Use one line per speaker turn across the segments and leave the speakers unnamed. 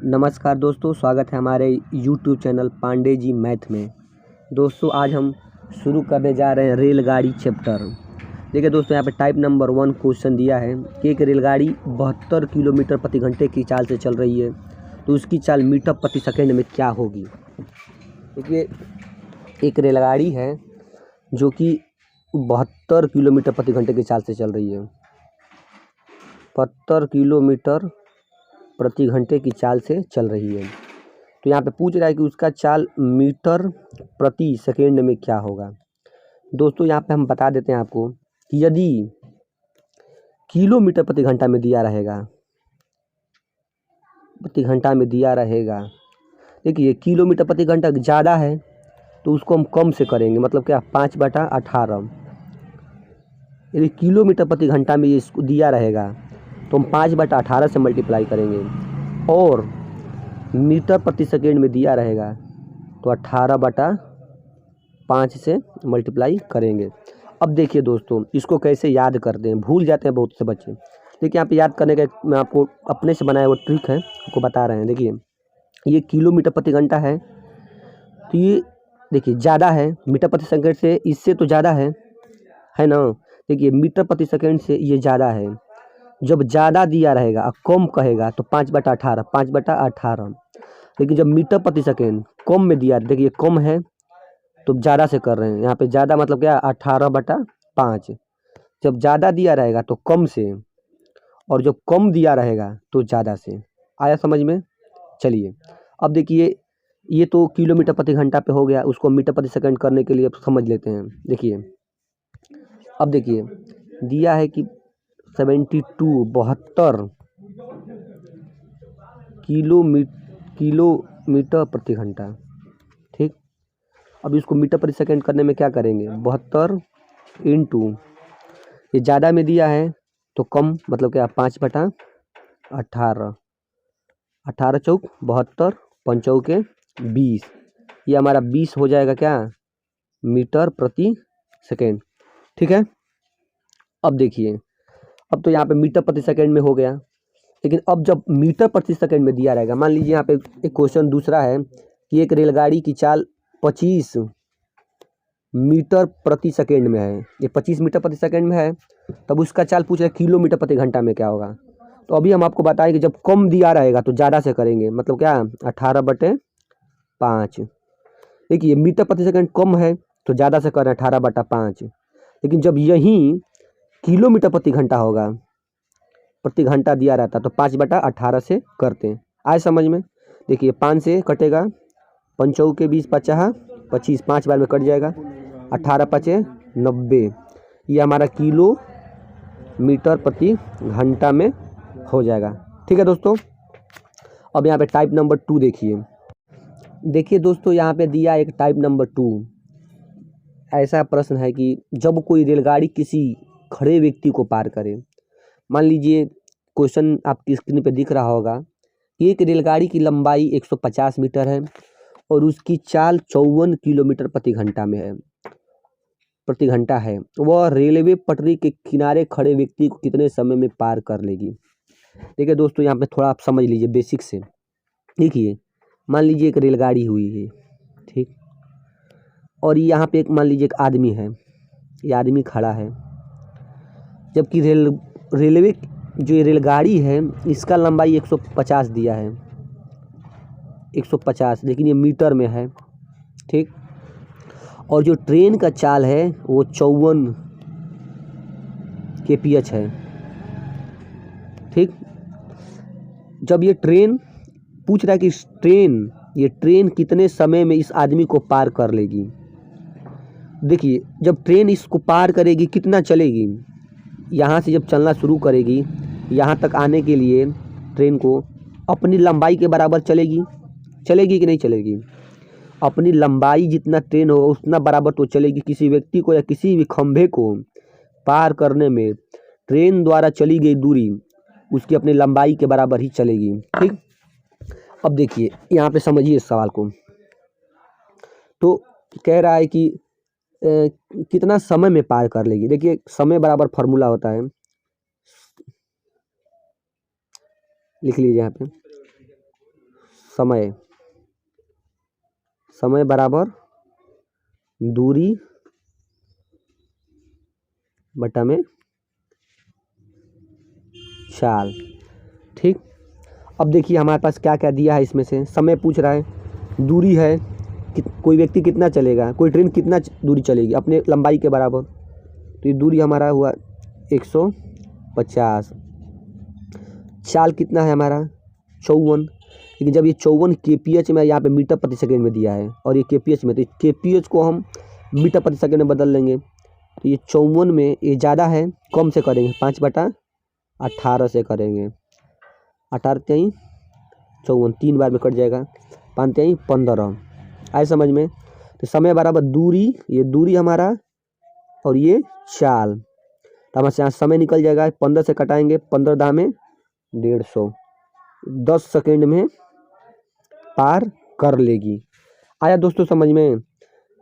नमस्कार दोस्तों, स्वागत है हमारे YouTube channel Pandey ji math में। दोस्तों आज हम शुरू करने जा रहे हैं रेलगाड़ी चैप्टर। देखिए दोस्तों, यहाँ पे टाइप नंबर 1 क्वेश्चन दिया है कि एक रेलगाड़ी 72 किलोमीटर प्रति घंटे की चाल से चल रही है, तो उसकी चाल मीटर प्रति सेकंड में क्या होगी। देखिए एक रेलगाड़ी है जो कि 72 किलोमीटर प्रति घंटे की चाल से चल रही है, 72 किलोमीटर प्रति घंटे की चाल से चल रही है। तो यहाँ पे पूछ रहा है कि उसका चाल मीटर प्रति सेकेंड में क्या होगा। दोस्तों यहाँ पे हम बता देते हैं आपको कि यदि किलोमीटर प्रति घंटा में दिया रहेगा, देखिए किलोमीटर प्रति घंटा ज़्यादा है तो उसको हम कम से करेंगे, मतलब क्या 5/18। यदि किलोमीटर प्रति घंटा में ये इसको दिया रहेगा तो हम 5/18 से मल्टीप्लाई करेंगे, और मीटर प्रति सेकेंड में दिया रहेगा तो 18/5 से मल्टीप्लाई करेंगे। अब देखिए दोस्तों, इसको कैसे याद करते हैं, भूल जाते हैं बहुत से बच्चे। देखिए यहाँ पे याद करने का मैं आपको अपने से बनाया वो ट्रिक है, आपको बता रहे हैं। देखिए ये किलोमीटर प्रति घंटा है, तो ये देखिए ज़्यादा है मीटर प्रति सेकेंड से, इससे तो ज़्यादा है ना। देखिए मीटर प्रति सेकेंड से ये ज़्यादा है। जब ज़्यादा दिया रहेगा और कम कहेगा तो 5/18। लेकिन जब मीटर प्रति सेकेंड कम में दिया, देखिए कम है तो ज़्यादा से कर रहे हैं। यहाँ पे ज़्यादा मतलब क्या 18/5। जब ज़्यादा दिया रहेगा तो कम से, और जब कम दिया रहेगा तो ज़्यादा से। आया समझ में। चलिए अब देखिए ये तो किलोमीटर प्रति घंटा पे हो गया, उसको मीटर प्रति सेकेंड करने के लिए अब समझ लेते हैं। देखिए अब देखिए दिया है कि 72 किलोमीटर प्रति घंटा। ठीक, अब इसको मीटर प्रति सेकेंड करने में क्या करेंगे, 72 इंटू ये ज़्यादा में दिया है तो कम, मतलब क्या 5/18। 18 चौक 72, 5 चौके 20, ये हमारा 20 हो जाएगा क्या, मीटर प्रति सेकेंड। ठीक है। अब देखिए अब तो यहाँ पे मीटर प्रति सेकेंड में हो गया, लेकिन अब जब मीटर प्रति सेकेंड में दिया रहेगा, मान लीजिए यहाँ पे एक क्वेश्चन दूसरा है कि एक रेलगाड़ी की चाल 25 मीटर प्रति सेकेंड में है, ये 25 मीटर प्रति सेकेंड में है, तब उसका चाल पूछ रहा है किलोमीटर प्रति घंटा में क्या होगा। तो अभी हम आपको बताएं कि जब कम दिया रहेगा तो ज़्यादा से करेंगे, मतलब क्या 18/5। देखिए मीटर प्रति सेकेंड कम है तो ज़्यादा से करें 18/5, लेकिन जब यही किलोमीटर प्रति घंटा होगा, प्रति घंटा दिया रहता तो 5/18 से करते हैं। आए समझ में। देखिए 5 से कटेगा, 5 चौके 20, 50 25, 5 बार में कट जाएगा, 18×5 = 90। ये हमारा किलोमीटर प्रति घंटा में हो जाएगा। ठीक है दोस्तों। अब यहाँ पे टाइप नंबर 2 देखिए दोस्तों, यहाँ पे दिया एक टाइप नंबर 2। ऐसा प्रश्न है कि जब कोई रेलगाड़ी किसी खड़े व्यक्ति को पार करे, मान लीजिए क्वेश्चन आपकी स्क्रीन पे दिख रहा होगा कि एक रेलगाड़ी की लंबाई 150 मीटर है और उसकी चाल 54 किलोमीटर प्रति घंटा है। वह रेलवे पटरी के किनारे खड़े व्यक्ति को कितने समय में पार कर लेगी। देखिए दोस्तों, यहाँ पे थोड़ा आप समझ लीजिए बेसिक से। देखिए मान लीजिए एक रेलगाड़ी हुई है, ठीक, और यहाँ पे एक मान लीजिए एक आदमी है, ये आदमी खड़ा है, जबकि रेलवे जो ये रेलगाड़ी है इसका लंबाई 150 दिया है, 150, लेकिन ये मीटर में है। ठीक, और जो ट्रेन का चाल है वो 54 kph है। ठीक, जब ये ट्रेन पूछ रहा है कि ये ट्रेन कितने समय में इस आदमी को पार कर लेगी। देखिए जब ट्रेन इसको पार करेगी कितना चलेगी, यहाँ से जब चलना शुरू करेगी यहाँ तक आने के लिए ट्रेन को अपनी लंबाई के बराबर चलेगी कि नहीं चलेगी। अपनी लंबाई जितना ट्रेन होगा उतना बराबर तो चलेगी। किसी व्यक्ति को या किसी भी खंभे को पार करने में ट्रेन द्वारा चली गई दूरी उसकी अपनी लंबाई के बराबर ही चलेगी। ठीक, अब देखिए यहाँ पे समझिए इस सवाल को। तो कह रहा है कि कितना समय में पार कर लेगी। देखिए समय बराबर फार्मूला होता है, लिख लीजिए यहाँ पे, समय, समय बराबर दूरी बटा में चाल। ठीक, अब देखिए हमारे पास क्या क्या दिया है इसमें से। समय पूछ रहा है, दूरी है कि कोई व्यक्ति कितना चलेगा, कोई ट्रेन कितना दूरी चलेगी अपने लंबाई के बराबर, तो ये दूरी हमारा हुआ 150। चाल कितना है हमारा 54, लेकिन जब ये 54 kph में यहाँ पे मीटर प्रति सेकंड में दिया है और ये kph में, तो kph को हम मीटर प्रति सेकंड में बदल लेंगे। तो ये 54 में ये ज़्यादा है, कम से करेंगे 5/18 से करेंगे। 18 3 54, 3 बार में कट जाएगा, 5 3 15 आए समझ में। तो समय बराबर दूरी, ये दूरी हमारा और ये चाल, तो हमारे यहाँ समय निकल जाएगा। 15 से कटाएंगे, 15 दाम में 150, 10 सेकंड में पार कर लेगी। आया दोस्तों समझ में।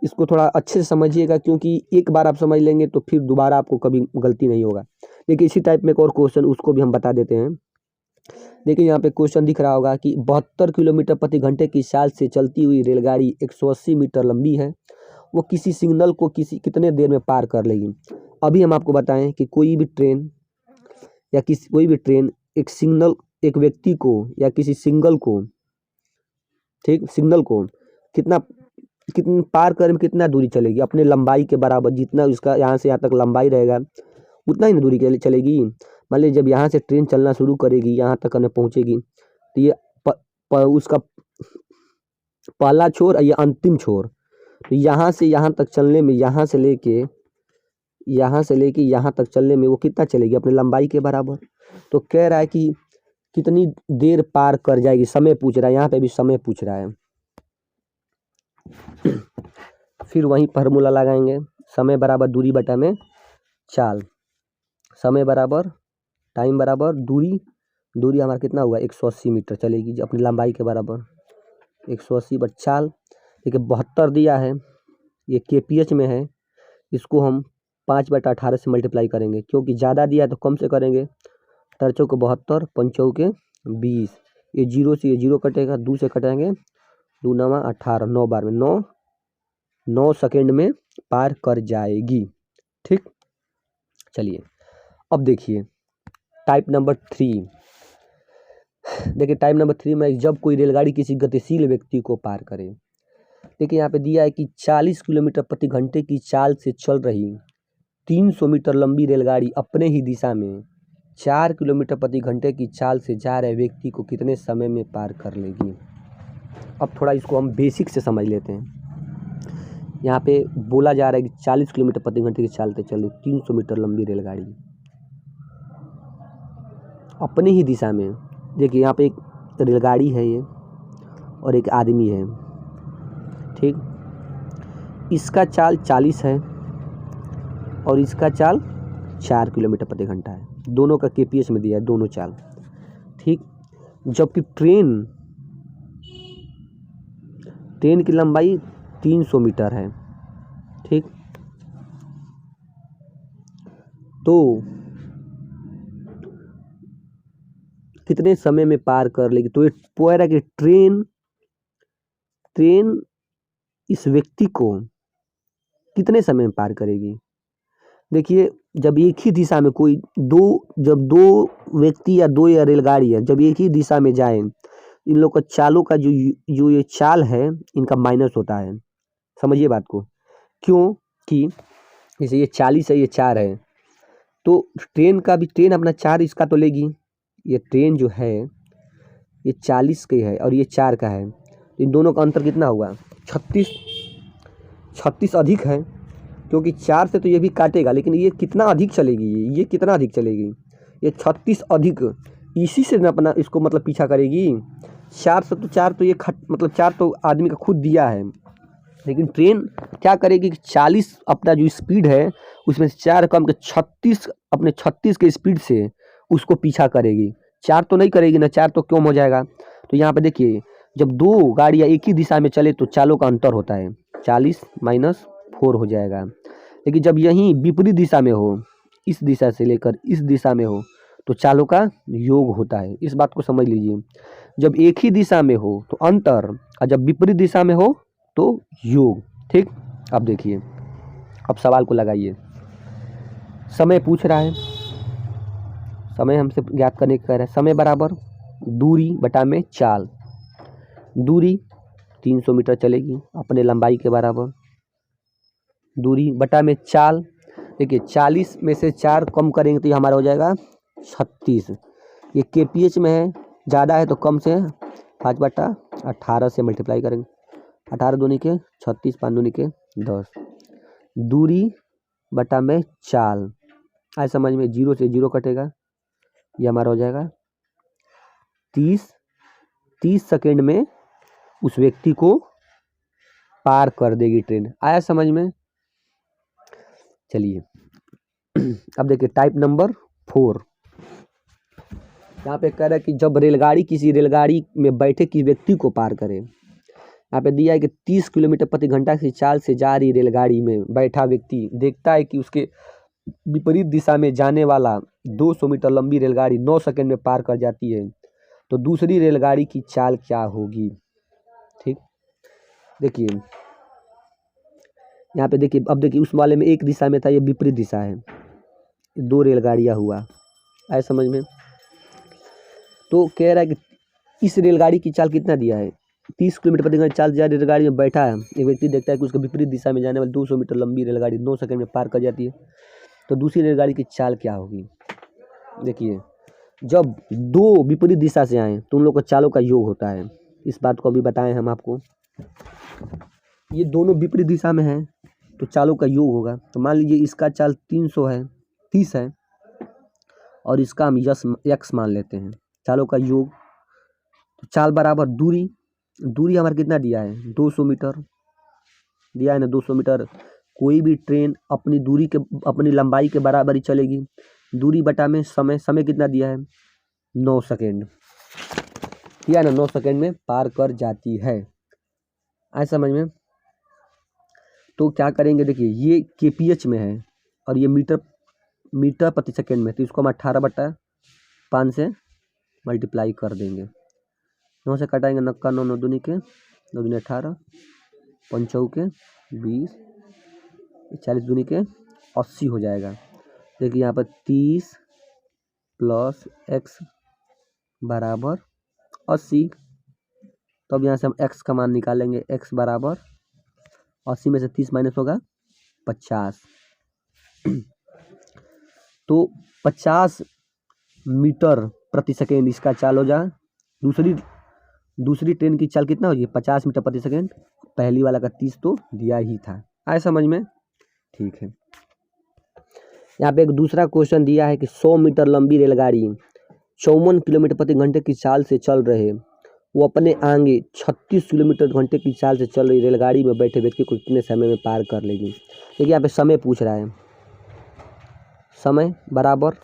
इसको थोड़ा अच्छे से समझिएगा, क्योंकि एक बार आप समझ लेंगे तो फिर दोबारा आपको कभी गलती नहीं होगा। देखिए इसी टाइप में एक और क्वेश्चन, उसको भी हम बता देते हैं। देखिए यहाँ पे क्वेश्चन दिख रहा होगा कि 72 किलोमीटर प्रति घंटे की चाल से चलती हुई रेलगाड़ी 180 मीटर लंबी है, वो किसी सिग्नल को कितने देर में पार कर लेगी। अभी हम आपको बताएं कि कोई भी ट्रेन एक सिग्नल, एक व्यक्ति को या किसी सिग्नल को, ठीक, सिग्नल को कितना पार करने में कितना दूरी चलेगी अपने लंबाई के बराबर। जितना उसका यहाँ से यहाँ तक लंबाई रहेगा उतना ही ना दूरी के लिए चलेगी। मान लीजिए जब यहाँ से ट्रेन चलना शुरू करेगी, यहाँ तक हमें पहुँचेगी, तो ये उसका पहला छोर और ये अंतिम छोर, तो यहाँ से यहाँ तक चलने में, यहाँ से लेके यहाँ तक चलने में वो कितना चलेगी अपने लंबाई के बराबर। तो कह रहा है कि कितनी देर पार कर जाएगी, समय पूछ रहा है, यहाँ पे भी समय पूछ रहा है। फिर वहीं फार्मूला लगाएंगे, समय बराबर दूरी बटा में चाल। समय बराबर टाइम बराबर दूरी हमारा कितना हुआ 180 मीटर चलेगी अपनी लंबाई के बराबर, 180 बट चाल। देखिए 72 दिया है, ये kph में है, इसको हम 5/18 से मल्टीप्लाई करेंगे, क्योंकि ज़्यादा दिया है तो कम से करेंगे। 4 को 72, 5 के 20, ये 0 से ये 0 कटेगा, 2 से कटेंगे, 2 9 18, 9 बार में 9 सेकंड में पार कर जाएगी। ठीक, चलिए अब देखिए टाइप नंबर 3। देखिए टाइप नंबर 3 में जब कोई रेलगाड़ी किसी गतिशील व्यक्ति को पार करे। देखिए यहाँ पे दिया है कि 40 किलोमीटर प्रति घंटे की चाल से चल रही 300 मीटर लंबी रेलगाड़ी अपने ही दिशा में 4 किलोमीटर प्रति घंटे की चाल से जा रहे व्यक्ति को कितने समय में पार कर लेगी। अब थोड़ा इसको हम बेसिक से समझ लेते हैं। यहाँ पे बोला जा रहा है कि 40 किलोमीटर प्रति घंटे की चाल से चल रही 300 मीटर लंबी रेलगाड़ी अपने ही दिशा में। देखिए यहाँ पे एक रेलगाड़ी है ये और एक आदमी है, ठीक, इसका चाल 40 है और इसका चाल 4 किलोमीटर प्रति घंटा है। दोनों का kph में दिया है, दोनों चाल, ठीक। जबकि ट्रेन की लंबाई 300 मीटर है, ठीक। तो कितने समय में पार कर लेगी। तो ये पूरा कि ट्रेन इस व्यक्ति को कितने समय में पार करेगी। देखिए जब एक ही दिशा में जब दो व्यक्ति या दो या रेलगाड़ी है, जब एक ही दिशा में जाए, इन लोग का चालों का जो ये चाल है इनका माइनस होता है। समझिए बात को, क्यों कि जैसे ये 40 है, ये 4 है, तो ट्रेन अपना 4 इसका तो लेगी। ये ट्रेन जो है ये 40 की है और ये 4 का है, तो इन दोनों का अंतर कितना हुआ 36 अधिक है, क्योंकि 4 से तो ये भी काटेगा, लेकिन ये कितना अधिक चलेगी, ये कितना अधिक चलेगी, ये 36 अधिक, इसी से ना अपना इसको मतलब पीछा करेगी। 4 से तो 4 तो ये मतलब 4 तो आदमी का खुद दिया है, लेकिन ट्रेन क्या करेगी कि 40 अपना जो स्पीड है उसमें से 4 कम के 36 अपने 36 के स्पीड से उसको पीछा करेगी। 4 तो नहीं करेगी ना, 4 तो कम हो जाएगा। तो यहाँ पे देखिए जब दो गाड़ियाँ एक ही दिशा में चले तो चालों का अंतर होता है, 40 - 4 हो जाएगा। लेकिन जब यहीं विपरीत दिशा में हो, इस दिशा से लेकर इस दिशा में हो, तो चालों का योग होता है। इस बात को समझ लीजिए। जब एक ही दिशा में हो तो अंतर, और जब विपरीत दिशा में हो तो योग। ठीक, अब देखिए, अब सवाल को लगाइए। समय पूछ रहा है, समय हमसे ज्ञात करने का कह रहा है। समय बराबर दूरी बटा में चाल। दूरी 300 मीटर चलेगी अपने लंबाई के बराबर, दूरी बटा में चाल। देखिए 40 में से 4 कम करेंगे तो ये हमारा हो जाएगा 36। ये kph में है, ज़्यादा है तो कम से 5/18 से मल्टीप्लाई करेंगे। 18 दूनी के 36, 5 दूनी के 10। दूरी बटा में चाल, आए समझ में, 0 से 0 कटेगा, ये हमारा हो जाएगा 30 सेकेंड में उस व्यक्ति को पार कर देगी ट्रेन। आया समझ में। चलिए अब देखिए टाइप नंबर 4। यहाँ पे कह रहा है कि जब रेलगाड़ी किसी रेलगाड़ी में बैठे किसी व्यक्ति को पार करे। यहाँ पे दिया है कि 30 किलोमीटर प्रति घंटा की चाल से जा रही रेलगाड़ी में बैठा व्यक्ति देखता है कि उसके विपरीत दिशा में जाने वाला 200 मीटर लंबी रेलगाड़ी 9 सेकंड में पार कर जाती है, तो दूसरी रेलगाड़ी की चाल क्या होगी। ठीक, देखिए यहाँ पे देखिए, अब देखिए उस वाले में एक दिशा में था, ये विपरीत दिशा है, 2 रेलगाड़ियाँ हुआ, आए समझ में। तो कह रहा है कि इस रेलगाड़ी की चाल कितना दिया है, 30 किलोमीटर प्रति घंटा चाल जा रही रेलगाड़ी में बैठा है एक व्यक्ति, देखता है कि उसके विपरीत दिशा में जाने वाली 200 मीटर लंबी रेलगाड़ी 9 सेकंड में पार कर जाती है, तो दूसरी रेलगाड़ी की चाल क्या होगी। देखिए जब 2 विपरीत दिशा से आए तो उन लोगों का चालों का योग होता है। इस बात को अभी बताएं हम आपको। ये दोनों विपरीत दिशा में हैं तो चालों का योग होगा। तो मान लीजिए इसका चाल 300 है, 30 है, और इसका हम x मान लेते हैं, चालों का योग। तो चाल बराबर दूरी, दूरी हमारा कितना दिया है, 200 मीटर दिया है ना, 200 मीटर। कोई भी ट्रेन अपनी दूरी के, अपनी लंबाई के बराबर ही चलेगी। दूरी बटा में समय, समय कितना दिया है, 9 सेकेंड दिया है ना, 9 सेकेंड में पार कर जाती है। आए समझ में। तो क्या करेंगे, देखिए ये kph में है और ये मीटर प्रति सेकेंड में, तो इसको हम 18/5 से मल्टीप्लाई कर देंगे। 9 से कटाएंगे, 9 का 9, 9 दूनी के 9 दूनी 18, 5 के 20, 40 दूनी के 80 हो जाएगा। देखिए यहाँ पर 30 प्लस x बराबर 80। तो अब यहाँ से हम x का मान निकालेंगे, x बराबर 80 में से 30 माइनस होगा 50। तो 50 मीटर प्रति सेकेंड इसका चाल हो जाए। दूसरी ट्रेन की चाल कितना हो जाए, 50 मीटर प्रति सेकेंड। पहली वाला का 30 तो दिया ही था। आए समझ में। ठीक है, यहाँ पे एक दूसरा क्वेश्चन दिया है कि 100 मीटर लंबी रेलगाड़ी 54 किलोमीटर प्रति घंटे की चाल से चल रहे, वो अपने आगे 36 किलोमीटर घंटे की चाल से चल रही रेलगाड़ी में बैठे व्यक्ति को कितने समय में पार कर लेगी। देखिए यहाँ पे समय पूछ रहा है। समय बराबर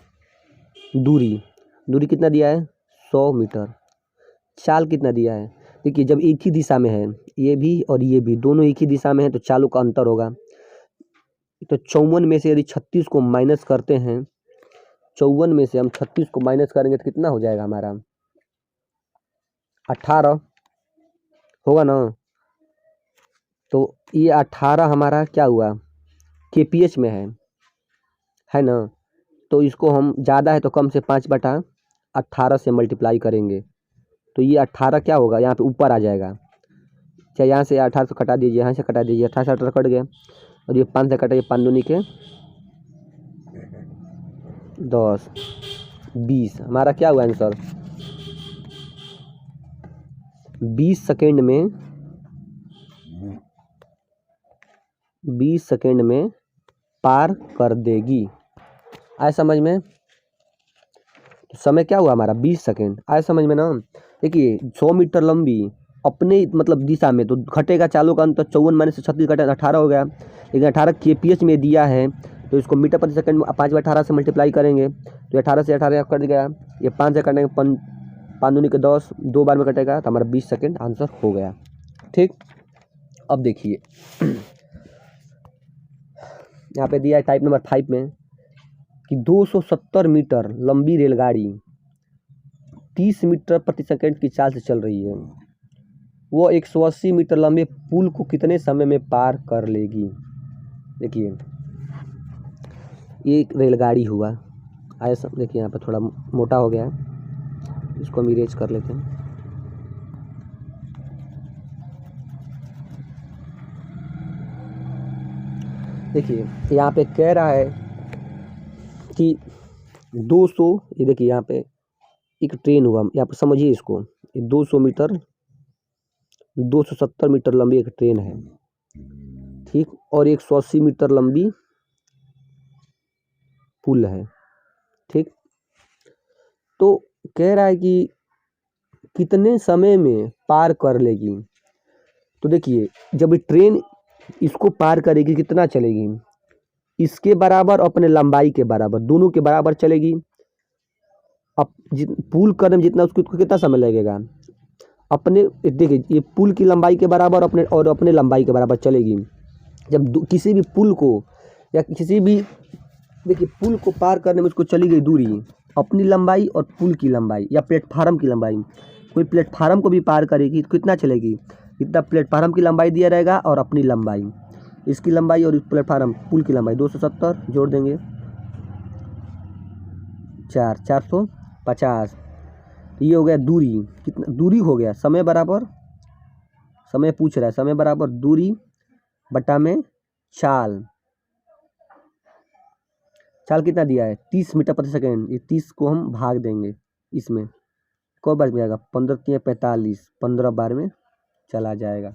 दूरी, दूरी कितना दिया है, 100 मीटर। चाल कितना दिया है, देखिए जब एक ही दिशा में है, ये भी और ये भी दोनों एक ही दिशा में है, तो चालों का अंतर होगा। तो 54 में से यदि 36 को माइनस करते हैं, 54 में से हम 36 को माइनस करेंगे तो कितना हो जाएगा हमारा, 18 होगा ना। तो ये 18 हमारा क्या हुआ, kph में है ना। तो इसको हम ज़्यादा है तो कम से 5/18 से मल्टीप्लाई करेंगे, तो ये 18 क्या होगा, यहाँ पे ऊपर आ जाएगा। चाहे यहाँ से 18 से कटा दीजिए, यहाँ से कटा दीजिए, 18 से 18 कट गया, और ये 5 से कटा, ये 5 दूनी के 10, 20 हमारा क्या हुआ आंसर। 20 सेकेंड में पार कर देगी। आए समझ में। तो समय क्या हुआ हमारा, 20 सेकेंड। आए समझ में ना। देखिए 100 मीटर लंबी अपने मतलब दिशा में, तो घटेगा चालों का अंतर। 54 माइनस 36 घटे 18 हो गया, लेकिन 18 kph में दिया है, तो इसको मीटर प्रति सेकंड में 5/18 से मल्टीप्लाई करेंगे, तो 18 से 18 कट गया, ये 5 से कटेंगे, 5 दूनी के 10, 2 बार में कटेगा, तो हमारा 20 सेकेंड आंसर हो गया। ठीक, अब देखिए यहाँ पे दिया है टाइप नंबर 5 में कि 270 मीटर लंबी रेलगाड़ी 30 मीटर प्रति सेकंड की चाल से चल रही है, वो 180 मीटर लंबे पुल को कितने समय में पार कर लेगी। देखिए ये एक रेलगाड़ी हुआ, आया सब। देखिए यहाँ पे थोड़ा मोटा हो गया है, इसको हम इरेज कर लेते हैं। देखिए यहाँ पे कह रहा है कि 200, ये देखिए यहाँ पे एक ट्रेन हुआ, यहाँ पे समझिए इसको, ये 200 मीटर 270 मीटर लंबी एक ट्रेन है, ठीक, और 180 मीटर लंबी पुल है, ठीक। तो कह रहा है कि कितने समय में पार कर लेगी। तो देखिए जब ट्रेन इसको पार करेगी कितना चलेगी, इसके बराबर अपने लंबाई के बराबर, दोनों के बराबर चलेगी। अब पुल करने में जितना उसको कितना समय लगेगा, अपने देखिए ये पुल की लंबाई के बराबर अपने लंबाई के बराबर चलेगी। जब किसी भी पुल को या किसी भी, देखिए पुल को पार करने में उसको चली गई दूरी, अपनी लंबाई और पुल की लंबाई या प्लेटफार्म की लंबाई, कोई प्लेटफार्म को भी पार करेगी तो कितना चलेगी, इतना प्लेटफार्म की लंबाई दिया रहेगा और अपनी लंबाई, इसकी लंबाई और प्लेटफार्म पुल की लंबाई 270 जोड़ देंगे 450, ये हो गया दूरी। कितना दूरी हो गया, समय बराबर, समय पूछ रहा है, समय बराबर दूरी बटा में चाल। चाल कितना दिया है 30 मीटर प्रति सेकेंड, ये 30 को हम भाग देंगे इसमें, कब बार में जाएगा 15 3 45, 15 बार में चला जाएगा,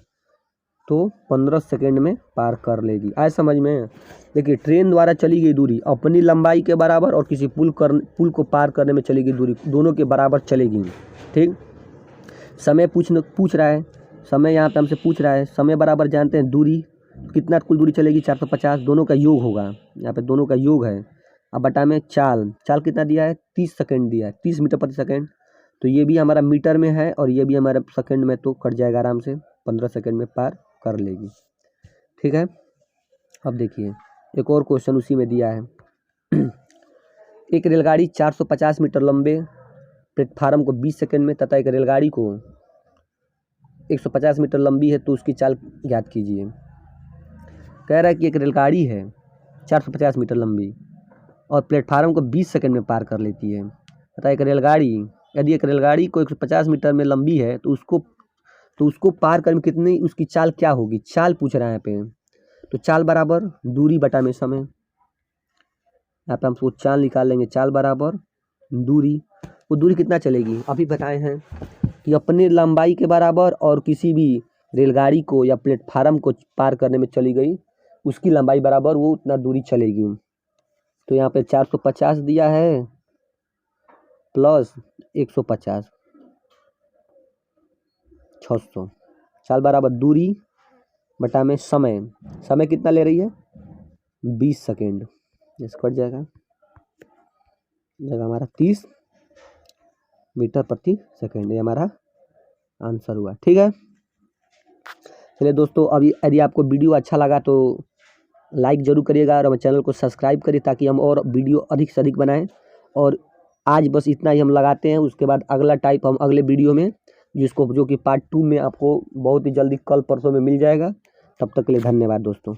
तो 15 सेकेंड में पार कर लेगी। आए समझ में। देखिए ट्रेन द्वारा चली गई दूरी अपनी लंबाई के बराबर और किसी पुल को पार करने में चली गई दूरी दोनों के बराबर चलेगी, ठीक। समय पूछ रहा है, समय यहाँ पे हमसे पूछ रहा है, समय बराबर जानते हैं दूरी, कितना कुल दूरी चलेगी 450, दोनों का योग होगा, यहाँ पे दोनों का योग है। अब बटा में चाल कितना दिया है 30 सेकेंड दिया है, 30 मीटर प्रति सेकेंड, तो ये भी हमारा मीटर में है और ये भी हमारा सेकंड में, तो कट जाएगा आराम से, 15 सेकंड में पार कर लेगी, ठीक है। अब देखिए एक और क्वेश्चन उसी में दिया है एक रेलगाड़ी 450 मीटर लंबे प्लेटफार्म को 20 सेकंड में तथा एक रेलगाड़ी को 150 मीटर लंबी है तो उसकी चाल ज्ञात कीजिए। कह रहा है कि एक रेलगाड़ी है 450 मीटर लंबी और प्लेटफार्म को 20 सेकंड में पार कर लेती है तथा एक रेलगाड़ी, यदि एक रेलगाड़ी को 150 मीटर में लंबी है तो उसको पार करने में कितनी उसकी चाल क्या होगी, चाल पूछ रहा है यहाँ पे। तो चाल बराबर दूरी बटा में समय, यहाँ पे हम उसको चाल निकाल लेंगे, चाल बराबर दूरी, वो दूरी कितना चलेगी अभी बताए हैं कि अपने लंबाई के बराबर और किसी भी रेलगाड़ी को या प्लेटफार्म को पार करने में चली गई उसकी लंबाई बराबर वो उतना दूरी चलेगी। तो यहाँ पे 450 दिया है प्लस 150 600, चाल बराबर दूरी बटा में समय, समय कितना ले रही है 20 सेकेंड, इसको कट जाएगा हमारा 30 मीटर प्रति सेकेंड, ये हमारा आंसर हुआ, ठीक है। चलिए दोस्तों, अभी यदि आपको वीडियो अच्छा लगा तो लाइक ज़रूर करिएगा और हमारे चैनल को सब्सक्राइब करिए ताकि हम और वीडियो अधिक से अधिक बनाएं। और आज बस इतना ही हम लगाते हैं, उसके बाद अगला टाइप हम अगले वीडियो में जो कि पार्ट 2 में आपको बहुत ही जल्दी कल परसों में मिल जाएगा। तब तक के लिए धन्यवाद दोस्तों।